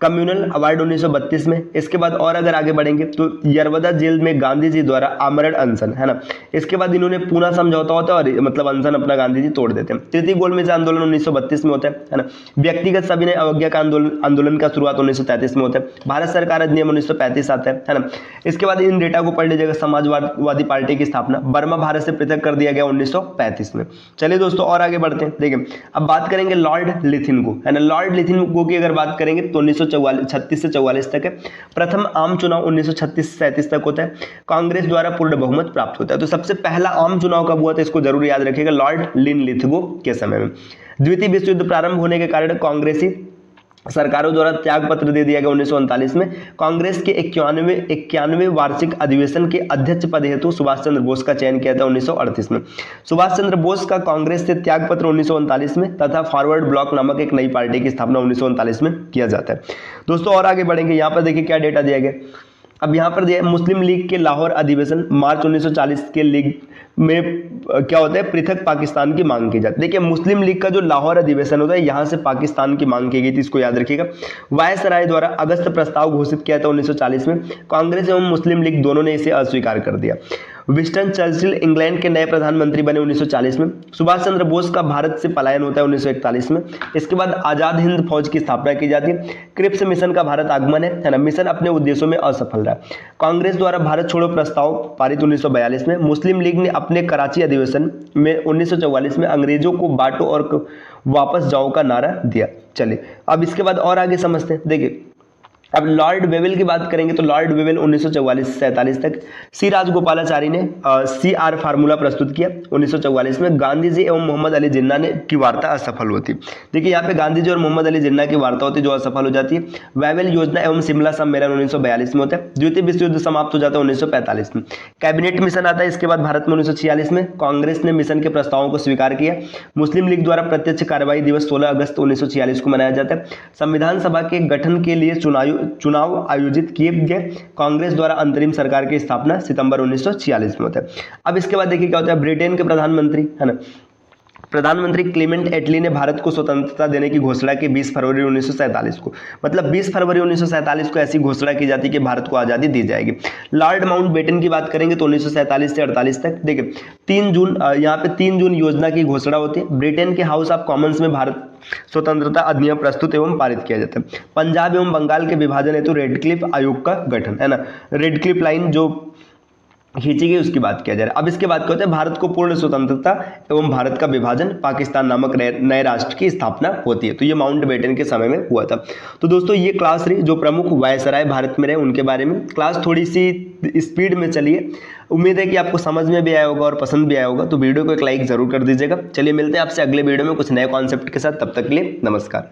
कम्युनल अवार्ड 1932 में। इसके बाद और अगर आगे बढ़ेंगे तो यरवदा जेल में गांधी जी द्वारा आमरण अनशन, है ना। इसके बाद इन्होंने पूना समझौता होता है और मतलब अनशन अपना गांधी जी तोड़ देते हैं। तृतीय गोलमेज आंदोलन 1932 में होता है ना। व्यक्तिगत सविनय अवज्ञा का आंदोलन का शुरुआत 1933 में होता है। भारत सरकार अधिनियम 1935 आता है ना। इसके बाद इन डेटा को पढ़ लीजिएगा। समाजवादी पार्टी की स्थापना, बर्मा भारत से पृथक कर दिया गया 1935 में। चलिए दोस्तों और आगे बढ़ते हैं। देखिए अब बात करेंगे लॉर्ड लिथिनगो, है ना। लॉर्ड लिथिनगो की अगर बात करेंगे तो 1936 से 44 तक है। प्रथम आम चुनाव 1936 से 37 तक होता है। कांग्रेस द्वारा पूर्ण बहुमत प्राप्त होता है। तो सबसे पहला आम चुनाव कब हुआ था इसको जरूर याद रखिएगा, लॉर्ड लिथिनगो के समय में। द्वितीय विश्व युद्ध प्रारंभ होने के कारण कांग्रेसी सरकारों द्वारा त्याग पत्र दे दिया गया 1939 में। कांग्रेस के 91वें वार्षिक अधिवेशन के अध्यक्ष पद हेतु सुभाष चंद्र बोस का चयन किया था 1938 में। सुभाष चंद्र बोस का कांग्रेस से त्याग पत्र 1939 में तथा फॉरवर्ड ब्लॉक नामक एक नई पार्टी की स्थापना 1939 में किया जाता है। दोस्तों और आगे बढ़ेंगे। यहाँ पर देखिए क्या डेटा दिया गया। अब यहाँ पर दिया मुस्लिम लीग के लाहौर अधिवेशन मार्च 1940 के लीग में क्या होता है, पृथक पाकिस्तान की मांग की जाती है। देखिए मुस्लिम लीग का जो लाहौर अधिवेशन होता है यहाँ से पाकिस्तान की मांग की गई थी, इसको याद रखिएगा। वायसराय द्वारा अगस्त प्रस्ताव घोषित किया था 1940 में। कांग्रेस एवं मुस्लिम लीग दोनों ने इसे अस्वीकार कर दिया। विंस्टन चर्चिल इंग्लैंड के नए प्रधानमंत्री बने 1940 में। सुभाष चंद्र बोस का भारत से पलायन होता है 1941 में। इसके बाद आजाद हिंद फौज की स्थापना की जाती है। क्रिप्स मिशन का भारत आगमन है ना। मिशन अपने उद्देश्यों में असफल रहा। कांग्रेस द्वारा भारत छोड़ो प्रस्ताव पारित 1942 में। मुस्लिम लीग ने अपने कराची अधिवेशन में 1944 में अंग्रेजों को बांटो और वापस जाओ का नारा दिया। चलिए अब इसके बाद और आगे समझते हैं। देखिए अब लॉर्ड वेवेल की बात करेंगे तो लॉर्ड वेवेल 1944 से 47 तक। सी राजगोपालाचारी ने CR फार्मूला प्रस्तुत किया 1944 में। गांधी जी एवं मोहम्मद अली जिन्ना ने की वार्ता असफल होती। देखिए यहाँ पे गांधी जी और मोहम्मद अली जिन्ना की वार्ता होती जो असफल हो जाती है। वेवेल योजना एवं शिमला सम्मेलन 1942 में होता है। द्वितीय विश्व युद्ध समाप्त हो जाता है 1945 में। कैबिनेट मिशन आता है इसके बाद भारत में 1946 में। कांग्रेस ने मिशन के प्रस्तावों को स्वीकार किया। मुस्लिम लीग द्वारा प्रत्यक्ष कार्रवाई दिवस 16 अगस्त 1946 को मनाया जाता है। संविधान सभा के गठन के लिए चुनाव आयोजित किए गए। कांग्रेस द्वारा अंतरिम सरकार की स्थापना सितंबर 1946 में होता है। अब इसके बाद देखिए क्या होता है। ब्रिटेन के प्रधानमंत्री, है ना, प्रधानमंत्री क्लेमेंट एटली ने भारत को स्वतंत्रता देने की घोषणा की 20 फरवरी 1947 को। मतलब 20 फरवरी 1947 को ऐसी घोषणा की जाती है कि भारत को आज़ादी दी जाएगी। लॉर्ड माउंटबेटन की बात करेंगे तो 1947 से 48 तक। देखिए 3 जून यहाँ पे 3 जून योजना की घोषणा होती है। ब्रिटेन के हाउस ऑफ कॉमन्स में भारत स्वतंत्रता अधिनियम प्रस्तुत एवं पारित किया जाता है। पंजाब एवं बंगाल के विभाजन हेतु रेडक्लिफ आयोग का गठन, है ना। रेडक्लिफ लाइन जो खींची गई उसकी बात किया जा रहा है। अब इसके बाद क्या होता है, भारत को पूर्ण स्वतंत्रता एवं भारत का विभाजन, पाकिस्तान नामक नए राष्ट्र की स्थापना होती है। तो ये माउंटबेटन के समय में हुआ था। तो दोस्तों ये क्लास रही जो प्रमुख वायसराय भारत में रहे उनके बारे में। क्लास थोड़ी सी स्पीड में चलिए। उम्मीद है कि आपको समझ में भी आया होगा और पसंद भी आया होगा। तो वीडियो को एक लाइक जरूर कर दीजिएगा। चलिए मिलते हैं आपसे अगले वीडियो में कुछ नए कॉन्सेप्ट के साथ। तब तक के लिए नमस्कार।